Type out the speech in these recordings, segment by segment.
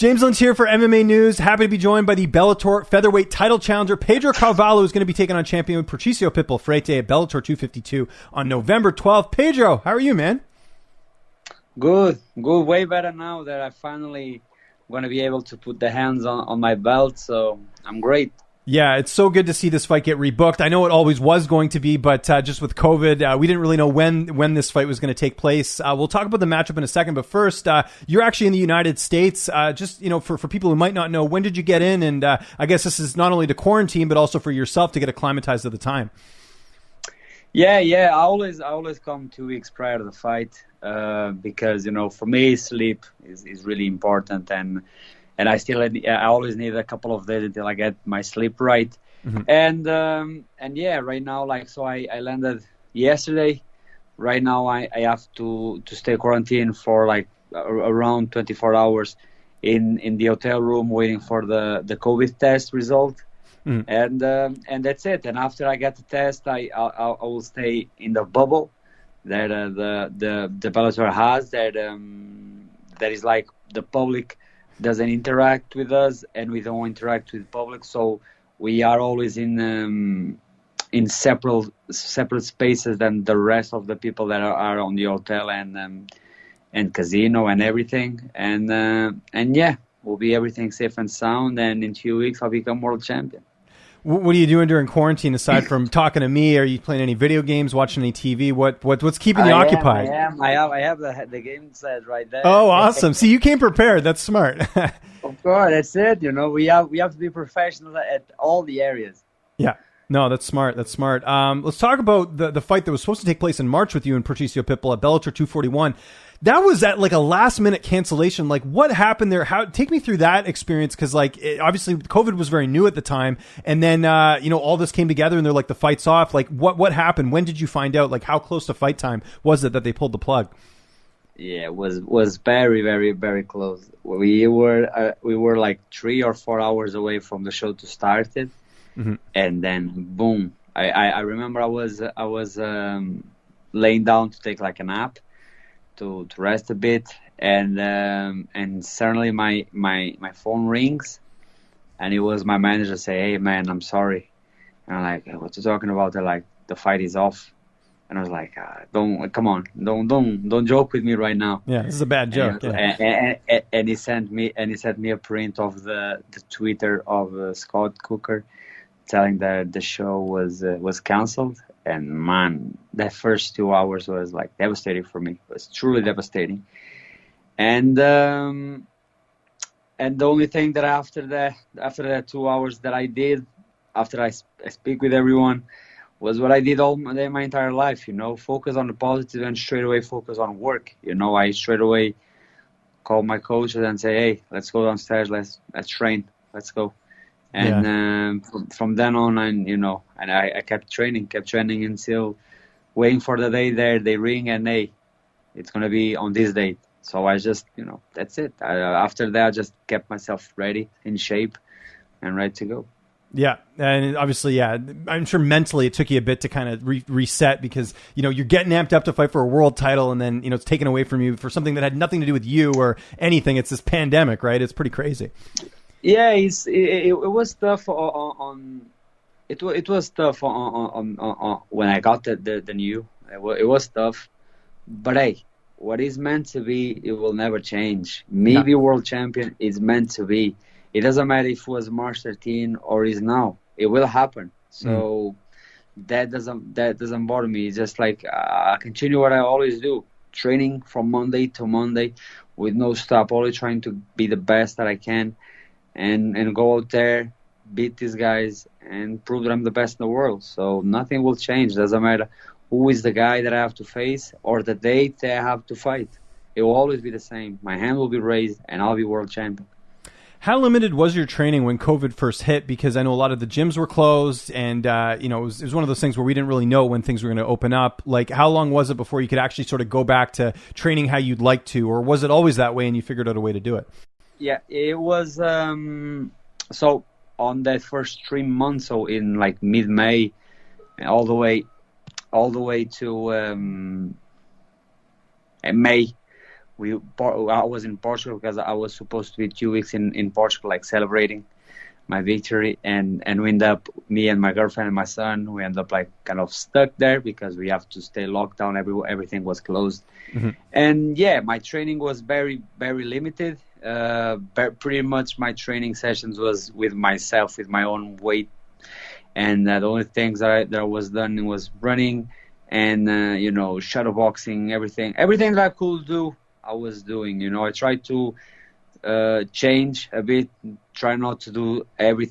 James Lynch here for MMA News. Happy to be joined by the Bellator featherweight title challenger Pedro Carvalho, who's going to be taking on champion Patricio Pitbull Freire at Bellator 252 on November 12th. Pedro, how are you, man? Good. Way better now that I finally going to be able to put the hands on my belt, so I'm great. Yeah, it's so good to see this fight get rebooked. I know it always was going to be, but just with COVID, we didn't really know when this fight was going to take place. We'll talk about the matchup in a second, but first, you're actually in the United States. Just, for people who might not know, when did you get in? And I guess this is not only to quarantine, but also for yourself to get acclimatized to the time. Yeah. I always come 2 weeks prior to the fight because, for me, sleep is really important, and I always need a couple of days until I get my sleep right. Mm-hmm. And yeah, right now, I landed yesterday. Right now, I have to stay quarantined for around 24 hours in the hotel room waiting for the COVID test result. Mm. And that's it. And after I get the test, I will stay in the bubble that the Bellator has that is like the public doesn't interact with us, and we don't interact with the public, so we are always in separate spaces than the rest of the people that are on the hotel and casino and everything, and yeah, we'll be everything safe and sound, and in 2 weeks I'll become world champion. What are you doing during quarantine aside from talking to me? Are you playing any video games, watching any TV? What's keeping you occupied? I have the game set right there. Oh, awesome. See, you came prepared. That's smart. Of course, that's it. We have to be professional at all the areas. Yeah. No, that's smart. Let's talk about the fight that was supposed to take place in March with you and Patricio Pitbull at Bellator 241. That was at a last minute cancellation. What happened there? Take me through that experience, because obviously COVID was very new at the time, and then all this came together and they're the fight's off. What happened? When did you find out? How close to fight time was it that they pulled the plug? Yeah, it was very, very, very close. We were 3 or 4 hours away from the show to start it. Mm-hmm. And then boom! I remember I was laying down to take a nap to rest a bit, and suddenly my phone rings, and it was my manager say, "Hey man, I'm sorry." And I'm like, "What you talking about?" They're like, "The fight is off." And I was like, don't joke with me right now. Yeah, this is a bad joke. And he sent me a print of the Twitter of Scott Cooker, telling that the show was canceled. And man, that first 2 hours was devastating for me. It was truly devastating. And the only thing that after that 2 hours that I did, after I speak with everyone, was what I did my entire life. Focus on the positive and straight away focus on work. I straight away call my coaches and say, "Hey, let's go downstairs. Let's train. Let's go." And from then on, and I kept training until waiting for the day there. They ring and, "Hey, it's going to be on this date." So I just, that's it. After that, I just kept myself ready, in shape, and ready to go. Yeah. And obviously, yeah, I'm sure mentally it took you a bit to kind of reset, because, you're getting amped up to fight for a world title, and then, it's taken away from you for something that had nothing to do with you or anything. It's this pandemic, right? It's pretty crazy. Yeah, it was tough it was tough on when I got the new. It was tough, but hey, what is meant to be, it will never change. Maybe world champion is meant to be. It doesn't matter if it was March 13 or is now. It will happen. So that doesn't bother me. It's just I continue what I always do, training from Monday to Monday with no stop, always trying to be the best that I can. And go out there, beat these guys, and prove that I'm the best in the world. So nothing will change. Doesn't matter who is the guy that I have to face or the date that I have to fight. It will always be the same. My hand will be raised, and I'll be world champion. How limited was your training when COVID first hit? Because I know a lot of the gyms were closed, and it was one of those things where we didn't really know when things were going to open up. How long was it before you could actually sort of go back to training how you'd like to, or was it always that way and you figured out a way to do it? Yeah, it was. So on that first 3 months, so in mid-May, all the way to May, I was in Portugal because I was supposed to be 2 weeks in Portugal, like celebrating my victory, and we end up, me and my girlfriend and my son, we end up like kind of stuck there because we have to stay locked down. Everything was closed. And yeah, my training was very, very limited. Pretty much my training sessions was with myself, with my own weight, and the only things that I was done was running and shadow boxing, everything that I could do I was doing. I tried to change a bit, try not to do every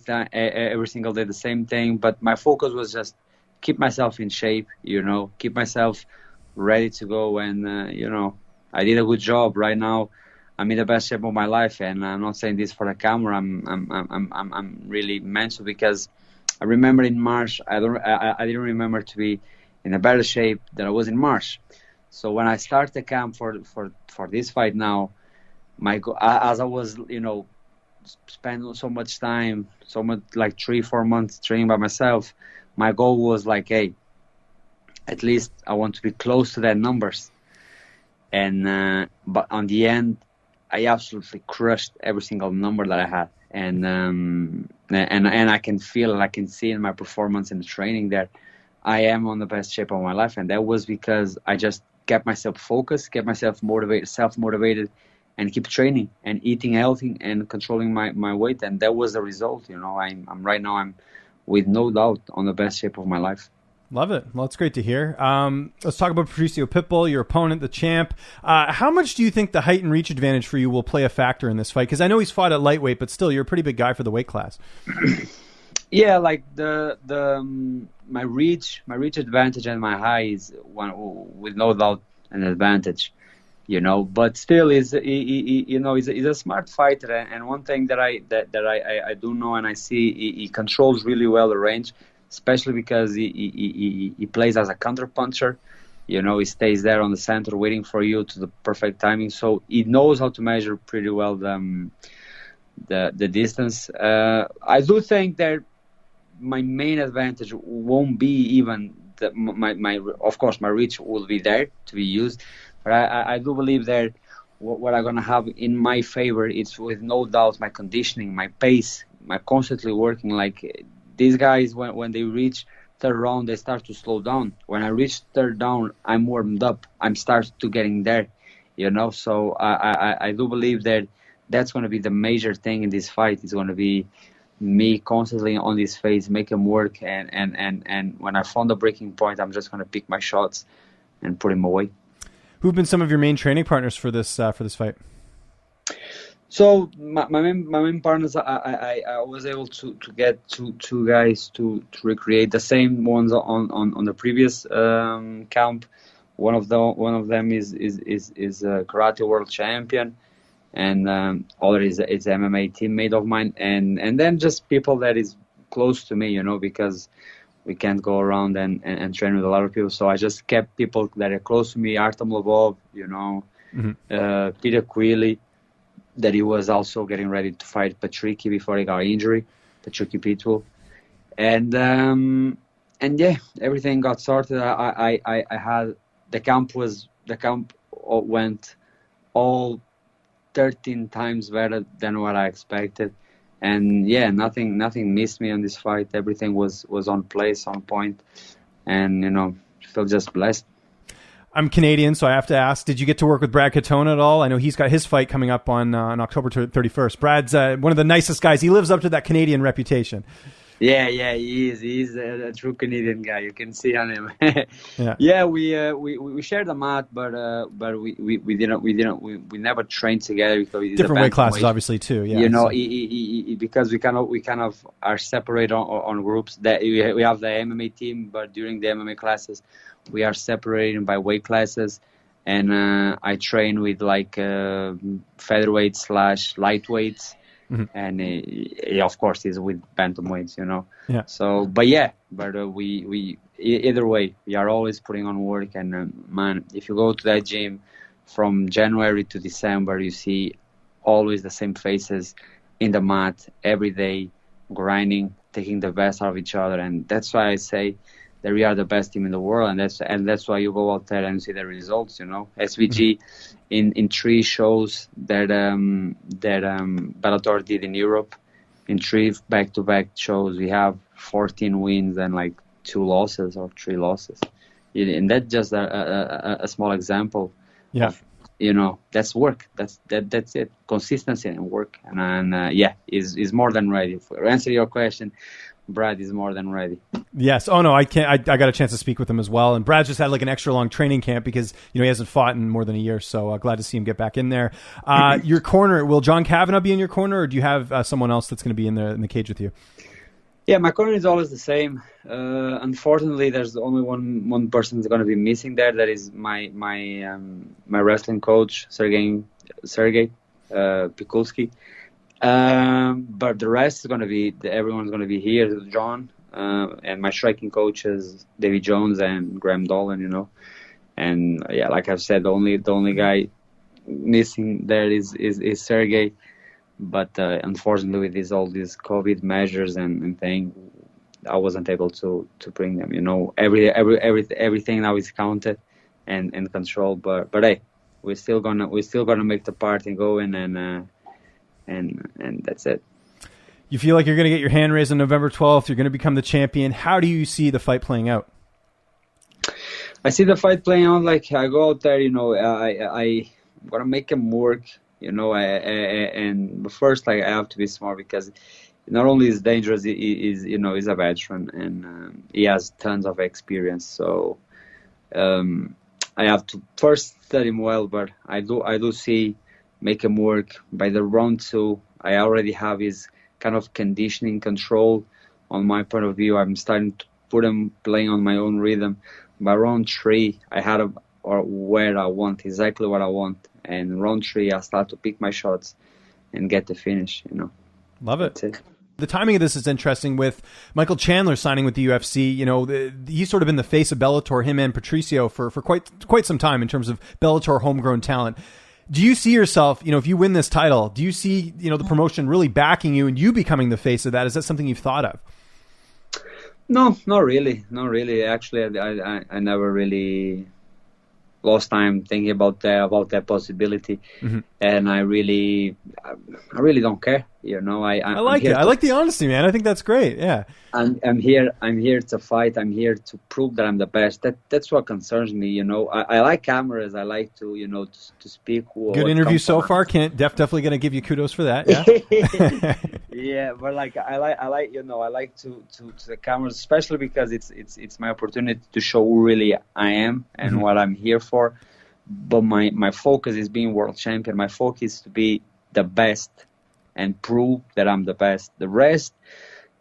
single day the same thing, but my focus was just keep myself in shape, keep myself ready to go. And I did a good job. Right now I'm in the best shape of my life, and I'm not saying this for the camera. I'm really mental, because I remember in March I didn't remember to be in a better shape than I was in March. So when I start the camp for this fight now, as I was, spend so much time, like 3-4 months training by myself, my goal was like, hey, at least I want to be close to that numbers. And but on the end, I absolutely crushed every single number that I had, and I can feel and I can see in my performance in the training that I am on the best shape of my life, and that was because I just kept myself focused, kept myself motivated, self-motivated, and keep training and eating healthy and controlling my weight, and that was the result. I'm right now, I'm with no doubt on the best shape of my life. Love it. Well, it's great to hear. Let's talk about Patricio Pitbull, your opponent, the champ. How much do you think the height and reach advantage for you will play a factor in this fight? Because I know he's fought at lightweight, but still, you're a pretty big guy for the weight class. Yeah, like my reach advantage and my height is with no doubt an advantage, But still, he's a smart fighter, and one thing that I do know and I see, he controls really well the range, especially because he plays as a counter puncher. He stays there on the center waiting for you to the perfect timing, so he knows how to measure pretty well the distance. I do think that my main advantage won't be even of course my reach will be there to be used, but I do believe that what I'm gonna have in my favor is with no doubt my conditioning, my pace, my constantly working. Like these guys, when they reach third round, they start to slow down. When I reach third down, I'm warmed up. I'm start to getting there, So I do believe that that's going to be the major thing in this fight. It's going to be me constantly on this phase, make him work, and when I found the breaking point, I'm just going to pick my shots and put him away. Who've been some of your main training partners for this fight? So my main partners, I was able to get two guys to recreate the same ones on the previous camp. One of them is a karate world champion, and other is MMA teammate of mine, and then just people that is close to me, because we can't go around and train with a lot of people. So I just kept people that are close to me. Artem Lobov, Peter Queally, that he was also getting ready to fight Patricio before he got injury, Patricio Pitbull, and yeah, everything got sorted. I had the camp went all 13 times better than what I expected, and yeah, nothing missed me on this fight. Everything was on place, on point, and feel just blessed. I'm Canadian, so I have to ask, did you get to work with Brad Catone at all? I know he's got his fight coming up on October 31st. Brad's one of the nicest guys. He lives up to that Canadian reputation. Yeah, he is. He's a true Canadian guy. You can see on him. Yeah, we shared the mat, but we never trained together because he's different weight classes, obviously too. Yeah, because we kind of are separated on groups. That we have the MMA team, but during the MMA classes, we are separated by weight classes, and I train with like featherweights / lightweights. Mm-hmm. And he, of course, is with bantamweights, Yeah. So, we either way, we are always putting on work. And man, if you go to that gym from January to December, you see always the same faces in the mat every day, grinding, taking the best out of each other. And that's why I say that we are the best team in the world, and that's why you go out there and see the results. SVG in 3 shows that Bellator did in Europe, in 3 back-to-back shows, we have 14 wins and like 2 losses or 3 losses, and that's just a small example. Yeah. Of, that's work. That's it. Consistency and work. And is more than ready. To answer your question, Brad is more than ready. Yes. Oh no, I can't. I got a chance to speak with him as well. And Brad just had like an extra long training camp because he hasn't fought in more than a year. So glad to see him get back in there. Your corner, will John Kavanagh be in your corner, or do you have someone else that's going to be in the cage with you? Yeah, my corner is always the same. Unfortunately, there's only one person that's going to be missing there. That is my wrestling coach, Sergey Pikulski. But the rest is going to be, everyone's going to be here. John and my striking coaches, David Jones and Graham Dolan. And yeah, like I've said, the only guy missing there is Sergey. But unfortunately, with all these COVID measures and thing, I wasn't able to bring them. Everything now is counted and controlled. But hey, we're still gonna make the party going, and that's it. You feel like you're gonna get your hand raised on November 12th. You're gonna become the champion. How do you see the fight playing out? I see the fight playing out like I go out there. I want to make him work. But first, I have to be smart, because not only is dangerous, he's a veteran and he has tons of experience. So I have to first study him well, but I do see make him work. By the round 2, I already have his kind of conditioning control. On my point of view, I'm starting to put him playing on my own rhythm. By round 3, I had him where I want, exactly what I want. And round 3, I start to pick my shots and get the finish. Love it. That's it. The timing of this is interesting with Michael Chandler signing with the UFC. He's sort of been the face of Bellator, him and Patricio, for quite some time in terms of Bellator homegrown talent. Do you see yourself, if you win this title, do you see, the promotion really backing you and you becoming the face of that? Is that something you've thought of? No, not really. Not really. Actually, I never really lost time thinking about that possibility, and I really don't care. I like it. I like the honesty, man. I think that's great. Yeah, I'm here to fight. I'm here to prove that I'm the best. That's what concerns me. I like cameras. I like to to speak. Good interview so far. Definitely going to give you kudos for that. Yeah. Yeah, but like I like to the cameras, especially because it's my opportunity to show who really I am and what I'm here for. But my focus is being world champion. My focus is to be the best and prove that I'm the best. The rest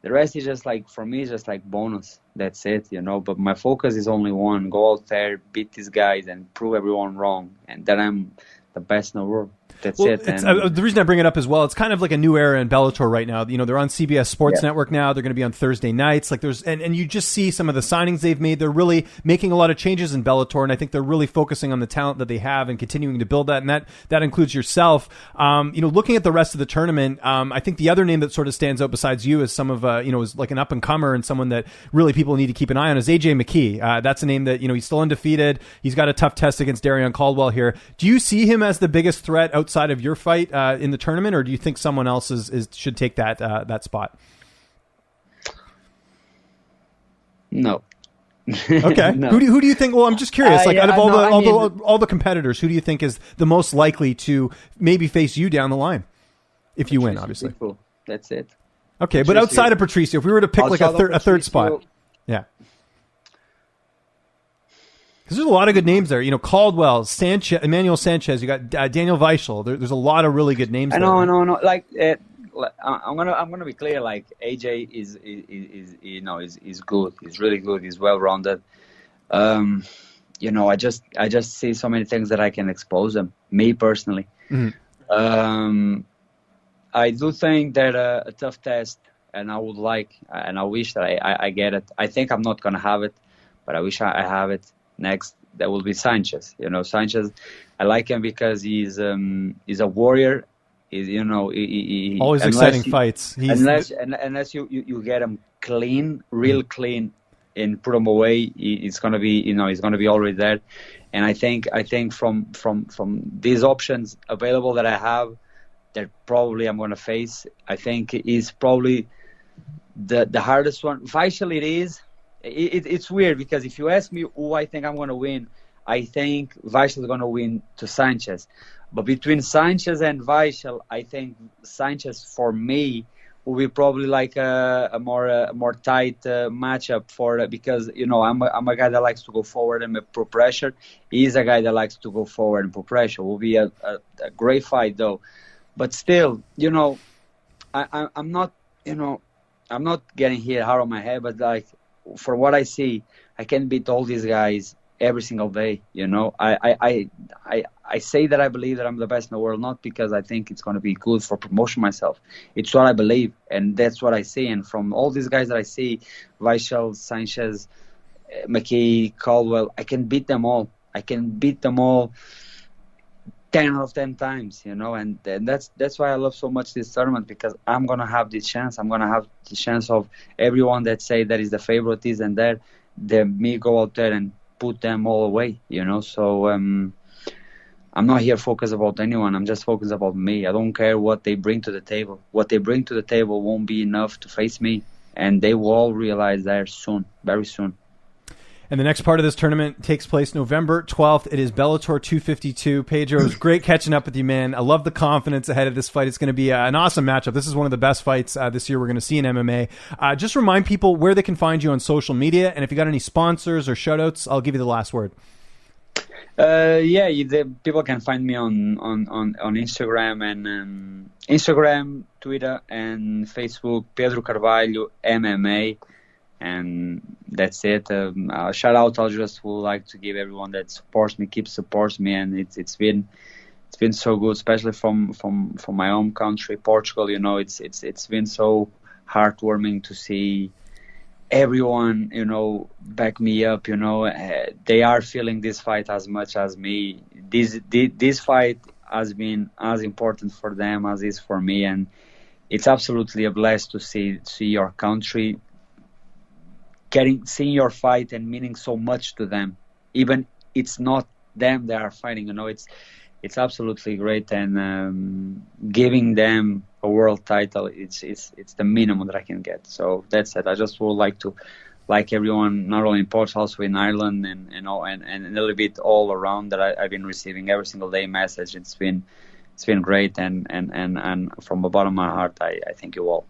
is just like, for me, just like bonus. That's it, But my focus is only one: go out there, beat these guys, and prove everyone wrong, and that I'm the best in the world. That's it. The reason I bring it up as well, it's kind of like a new era in Bellator right now. They're on CBS Sports Network now. They're going to be on Thursday nights. Like and you just see some of the signings they've made. They're really making a lot of changes in Bellator, and I think they're really focusing on the talent that they have and continuing to build that. And that includes yourself. Looking at the rest of the tournament, I think the other name that sort of stands out besides you as some of is like an up and comer and someone that really people need to keep an eye on is AJ McKee. That's a name that he's still undefeated. He's got a tough test against Darion Caldwell here. Do you see him as the biggest threat outside of your fight in the tournament, or do you think someone else should take that spot? No. Okay. No. Who do you think? Well, I'm just curious. Out of all the competitors, who do you think is the most likely to maybe face you down the line if you win? Obviously, Pitbull. That's it. Okay, Patricio. but outside of Patricio, if we were to pick like a third spot, yeah. Because there's a lot of good names there. Caldwell, Sanchez, Emmanuel Sanchez. You got Daniel Weichel. There's a lot of really good names. No. Like I'm gonna be clear. Like AJ is good. He's really good. He's well rounded. I just see so many things that I can expose him. Me personally, I do think that a tough test, and I would like, and I wish that I get it. I think I'm not gonna have it, but I wish I have it. Next, that will be Sanchez. Sanchez, I like him because he's a warrior. Always exciting fights. Unless you get him clean, real clean, and put him away, it's gonna be, he's gonna be already there. And I think from these options available that I have, that probably I'm gonna face, I think is probably the hardest one. Vaishal, it is. It's weird because if you ask me who I think I'm gonna win, I think Vaishal is gonna win to Sanchez. But between Sanchez and Vaishal, I think Sanchez for me will be probably like a more tight matchup for because I'm a guy that likes to go forward and put pressure. He's a guy that likes to go forward and put pressure. Will be a great fight though, but still, I'm not I'm not getting here hard on my head, but like for what I see, I can beat all these guys every single day. I say that I believe that I'm the best in the world, not because I think it's going to be good for promotion myself. It's what I believe, and that's what I see. And from all these guys that I see, Vaishal, Sanchez, McKay, Caldwell, I can beat them all. I can beat them all 10 out of 10 times, and that's why I love so much this tournament, because I'm going to have this chance. I'm going to have the chance of everyone that say that is the favorites and that me go out there and put them all away, So I'm not here focused about anyone. I'm just focused about me. I don't care what they bring to the table. What they bring to the table won't be enough to face me, and they will all realize that soon, very soon. And the next part of this tournament takes place November 12th. It is Bellator 252. Pedro, it was great catching up with you, man. I love the confidence ahead of this fight. It's going to be an awesome matchup. This is one of the best fights this year we're going to see in MMA. Just remind people where they can find you on social media, and if you got any sponsors or shoutouts, I'll give you the last word. People can find me on Instagram and Instagram, Twitter, and Facebook. Pedro Carvalho MMA. And that's it. Shout out! I just would like to give everyone that supports me, supports me, and it's been so good, especially from my own country, Portugal. It's been so heartwarming to see everyone, back me up. They are feeling this fight as much as me. This fight has been as important for them as it is for me, and it's absolutely a blast to see your country seeing your fight and meaning so much to them. Even it's not them that are fighting, it's absolutely great, and giving them a world title, it's the minimum that I can get. So that's it. I just would like to, like everyone, not only in Portugal, also in Ireland and a little bit all around, that I've been receiving every single day message. It's been great, and from the bottom of my heart, I thank you all.